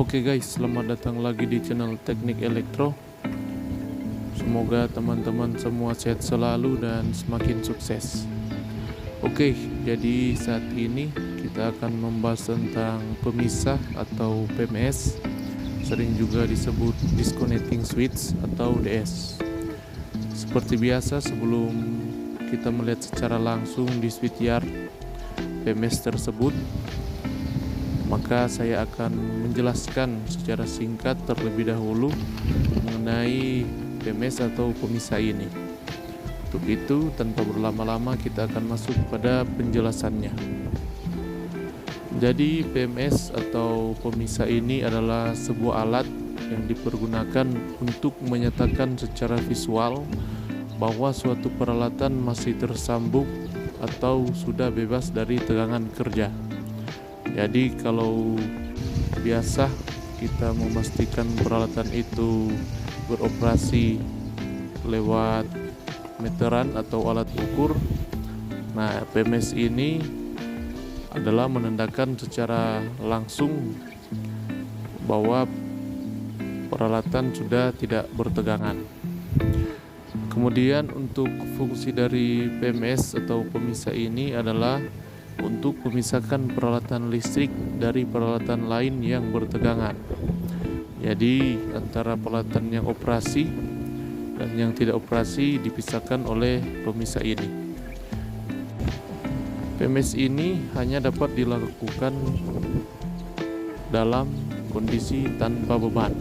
Oke guys, selamat datang lagi di channel Teknik Elektro. Semoga teman-teman semua sehat selalu dan semakin sukses. Oke, jadi saat ini kita akan membahas tentang pemisah atau PMS, sering juga disebut disconnecting switch atau DS. Seperti biasa, sebelum kita melihat secara langsung di switchyard PMS tersebut, maka saya akan menjelaskan secara singkat terlebih dahulu mengenai PMS atau pemisah ini. Untuk itu, tanpa berlama-lama kita akan masuk pada penjelasannya. Jadi PMS atau pemisah ini adalah sebuah alat yang dipergunakan untuk menyatakan secara visual bahwa suatu peralatan masih tersambung atau sudah bebas dari tegangan kerja. Jadi kalau biasa kita memastikan peralatan itu beroperasi lewat meteran atau alat ukur, nah PMS ini adalah menandakan secara langsung bahwa peralatan sudah tidak bertegangan. Kemudian untuk fungsi dari PMS atau pemisah ini adalah untuk memisahkan peralatan listrik dari peralatan lain yang bertegangan. Jadi antara peralatan yang operasi dan yang tidak operasi dipisahkan oleh pemisah ini. PMS ini hanya dapat dilakukan dalam kondisi tanpa beban.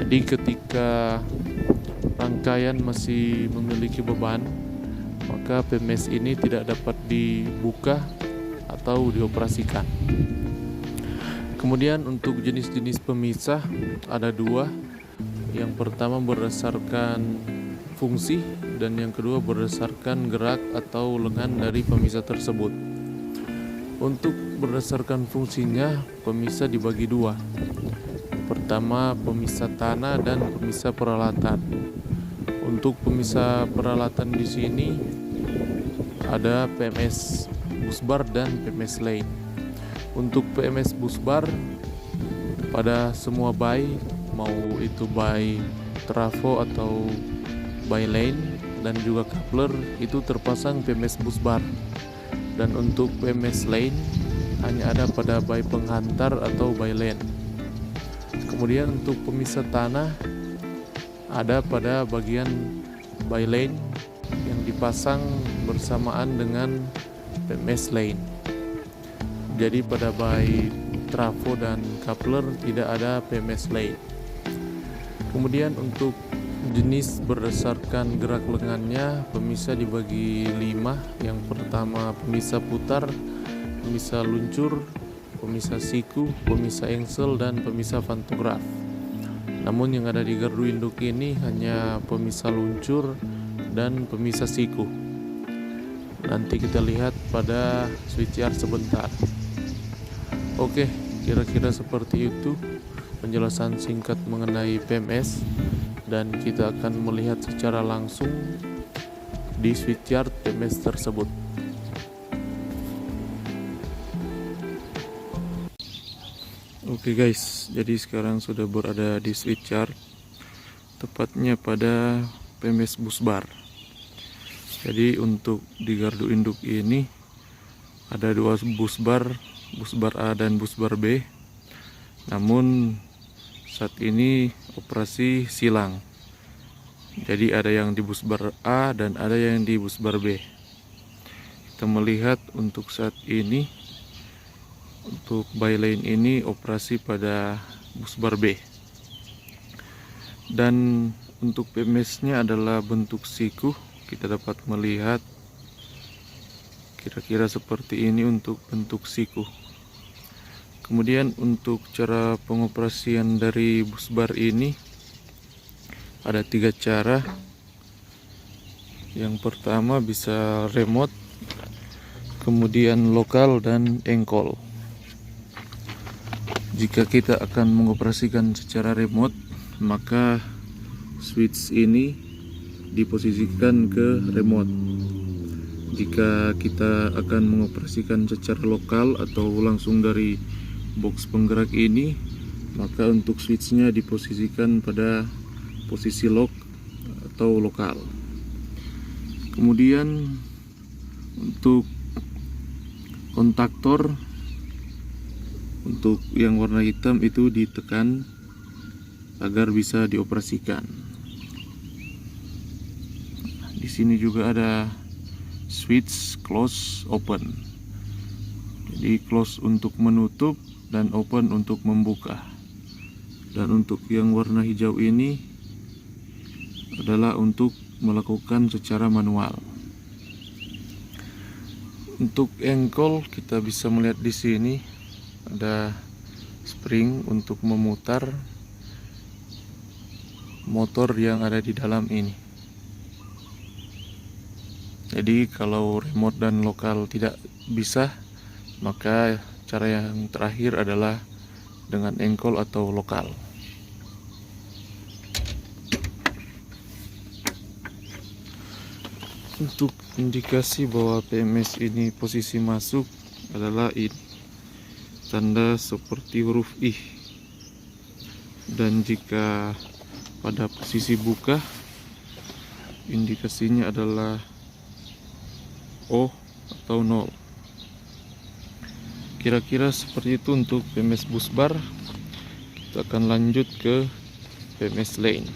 Jadi ketika rangkaian masih memiliki beban, maka PMS ini tidak dapat dibuka atau dioperasikan. Kemudian untuk jenis-jenis pemisah ada dua. Yang pertama berdasarkan fungsi dan yang kedua berdasarkan gerak atau lengan dari pemisah tersebut. Untuk berdasarkan fungsinya, pemisah dibagi dua. Pertama, pemisah tanah dan pemisah peralatan. Untuk pemisah peralatan di sini ada PMS busbar dan PMS lane. Untuk PMS busbar pada semua buy, mau itu buy trafo atau buy lane dan juga coupler, itu terpasang PMS busbar. Dan untuk PMS lane hanya ada pada buy penghantar atau buy lane. Kemudian untuk pemisah tanah ada pada bagian buy lane yang dipasang bersamaan dengan PMS lane. Jadi pada buy trafo dan coupler tidak ada PMS lane. Kemudian untuk jenis berdasarkan gerak lengannya, pemisah dibagi 5. Yang pertama pemisah putar, pemisah luncur, pemisah siku, pemisah engsel, dan pemisah pantograf. Namun yang ada di gardu induk ini hanya pemisah luncur dan pemisah siku. Nanti kita lihat pada switchyard sebentar. Oke, kira-kira seperti itu penjelasan singkat mengenai PMS, dan kita akan melihat secara langsung di switchyard PMS tersebut. Oke guys, jadi sekarang sudah berada di switchyard, tepatnya pada PMS busbar. Jadi untuk di gardu induk ini ada dua busbar, busbar A dan busbar B. Namun saat ini operasi silang. Jadi ada yang di busbar A dan ada yang di busbar B. Kita melihat untuk saat ini, untuk buy lane ini operasi pada busbar B. Dan untuk PMS-nya adalah bentuk siku. Kita dapat melihat kira-kira seperti ini untuk bentuk siku. Kemudian untuk cara pengoperasian dari busbar ini ada 3 cara. Yang pertama bisa remote, kemudian lokal, dan engkol. Jika kita akan mengoperasikan secara remote, maka switch ini diposisikan ke remote. Jika kita akan mengoperasikan secara lokal atau langsung dari box penggerak ini, maka untuk switchnya diposisikan pada posisi lock atau lokal. Kemudian untuk kontaktor untuk yang warna hitam itu ditekan agar bisa dioperasikan. Di sini juga ada switch close open. Jadi close untuk menutup dan open untuk membuka. Dan untuk yang warna hijau ini adalah untuk melakukan secara manual. Untuk engkol kita bisa melihat di sini ada spring untuk memutar motor yang ada di dalam ini. Jadi kalau remote dan lokal tidak bisa, maka cara yang terakhir adalah dengan engkol atau lokal. Untuk indikasi bahwa PMS ini posisi masuk adalah ini, tanda seperti huruf I. Dan jika pada posisi buka, indikasinya adalah O atau 0. Kira-kira seperti itu untuk PMS bus bar. Kita akan lanjut ke PMS lane.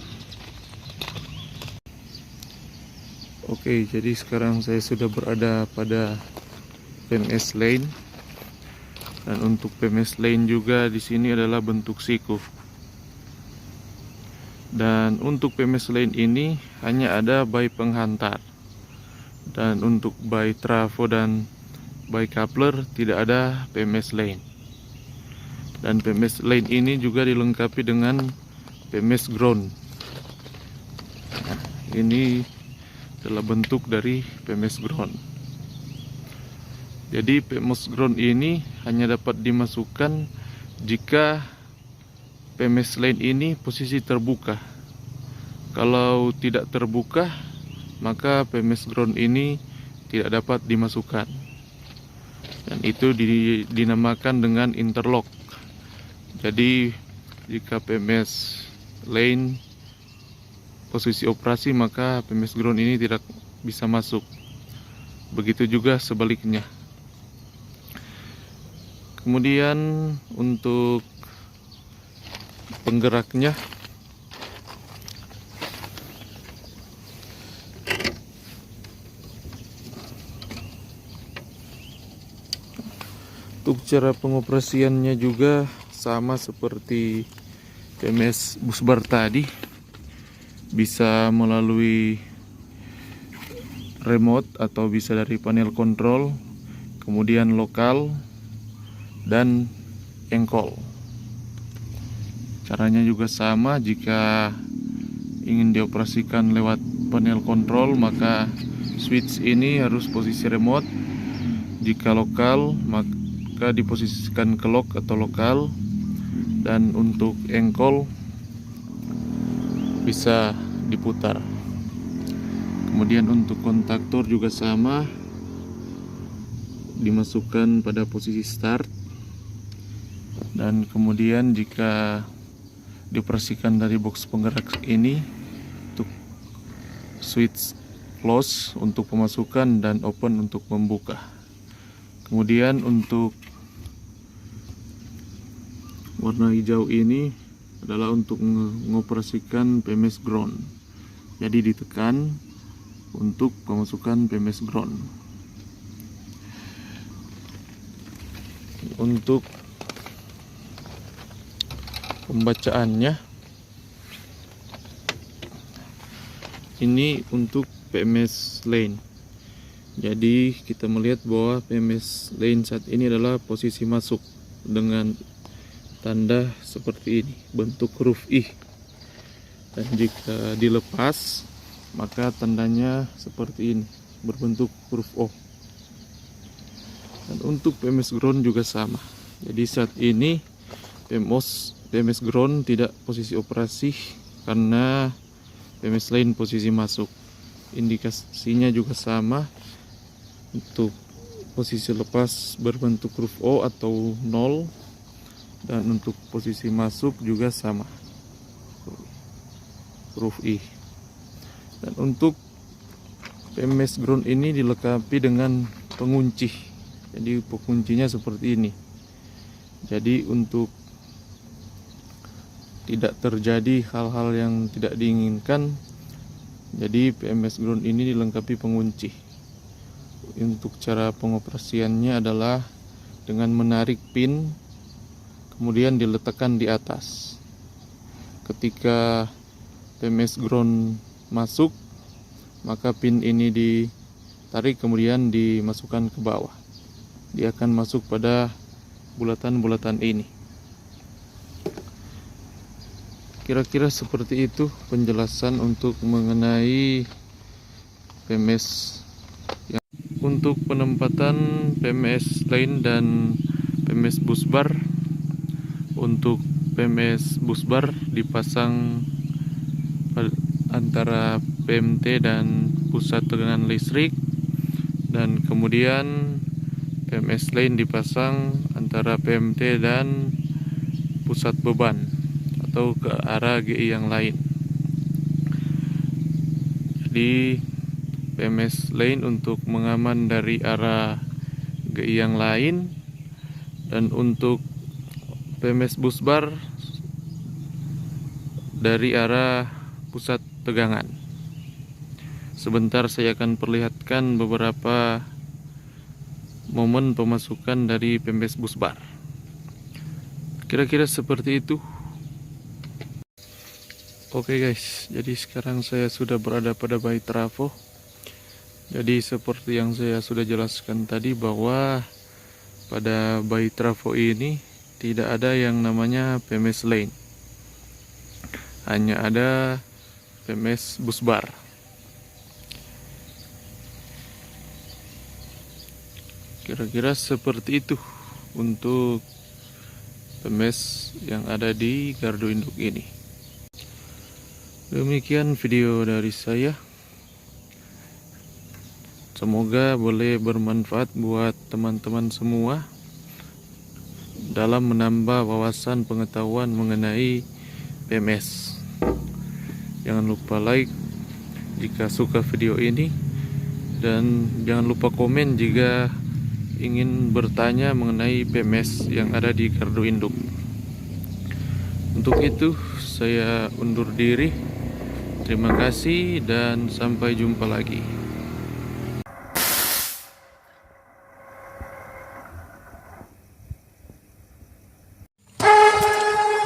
Oke, jadi sekarang saya sudah berada pada PMS lane. Dan untuk PMS lane juga di sini adalah bentuk siku. Dan untuk PMS lane ini hanya ada by penghantar. Dan untuk by trafo dan by coupler tidak ada PMS lane. Dan PMS lane ini juga dilengkapi dengan PMS ground. Nah, ini adalah bentuk dari PMS ground. Jadi PMS ground ini hanya dapat dimasukkan jika PMS lane ini posisi terbuka. Kalau tidak terbuka, maka PMS ground ini tidak dapat dimasukkan. Dan itu dinamakan dengan interlock. Jadi jika PMS lane posisi operasi, maka PMS ground ini tidak bisa masuk. Begitu juga sebaliknya. Kemudian untuk penggeraknya, untuk cara pengoperasiannya juga sama seperti PMS bus bar tadi, bisa melalui remote atau bisa dari panel kontrol, kemudian lokal dan engkol. Caranya juga sama. Jika ingin dioperasikan lewat panel kontrol, maka switch ini harus posisi remote. Jika lokal, maka diposisikan ke lock atau lokal. Dan untuk engkol bisa diputar. Kemudian untuk kontaktor juga sama, dimasukkan pada posisi start. Dan kemudian jika dioperasikan dari box penggerak ini, untuk switch close untuk pemasukan dan open untuk membuka. Kemudian untuk warna hijau ini adalah untuk mengoperasikan PMS ground. Jadi ditekan untuk pemasukan PMS ground. Untuk pembacaannya, ini untuk PMS lane. Jadi kita melihat bahwa PMS lane saat ini adalah posisi masuk dengan tanda seperti ini, bentuk huruf I. Dan jika dilepas, maka tandanya seperti ini, berbentuk huruf O. Dan untuk PMS ground juga sama. Jadi saat ini PMS ground tidak posisi operasi karena PMS lane posisi masuk. Indikasinya juga sama. Untuk posisi lepas berbentuk huruf O atau 0. Dan untuk posisi masuk juga sama, huruf I. Dan untuk PMS ground ini dilengkapi dengan pengunci. Jadi penguncinya seperti ini. Jadi untuk tidak terjadi hal-hal yang tidak diinginkan, jadi PMS ground ini dilengkapi pengunci. Untuk cara pengoperasiannya adalah dengan menarik pin, kemudian diletakkan di atas. Ketika PMS ground masuk, maka pin ini ditarik kemudian dimasukkan ke bawah. Dia akan masuk pada bulatan-bulatan ini. Kira-kira seperti itu penjelasan untuk mengenai PMS. Untuk penempatan PMS line dan PMS busbar, untuk PMS busbar dipasang antara PMT dan pusat tegangan listrik, dan kemudian PMS line dipasang antara PMT dan pusat beban atau ke arah GI yang lain. Jadi PMS line untuk mengaman dari arah GI yang lain, dan untuk PMS busbar dari arah pusat tegangan. Sebentar saya akan perlihatkan beberapa momen pemasukan dari PMS busbar. Kira-kira seperti itu. Oke guys, jadi sekarang saya sudah berada pada bayi trafo. Jadi seperti yang saya sudah jelaskan tadi, bahwa pada bayi trafo ini tidak ada yang namanya PMS line, hanya ada PMS busbar. Kira-kira seperti itu untuk PMS yang ada di gardu induk ini. Demikian video dari saya. Semoga boleh bermanfaat buat teman-teman semua dalam menambah wawasan pengetahuan mengenai PMS. Jangan lupa like jika suka video ini, dan jangan lupa komen jika ingin bertanya mengenai PMS yang ada di gardu induk. Untuk itu saya undur diri. Terima kasih dan sampai jumpa lagi.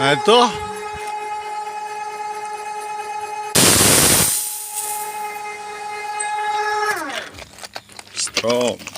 Nah itu stop.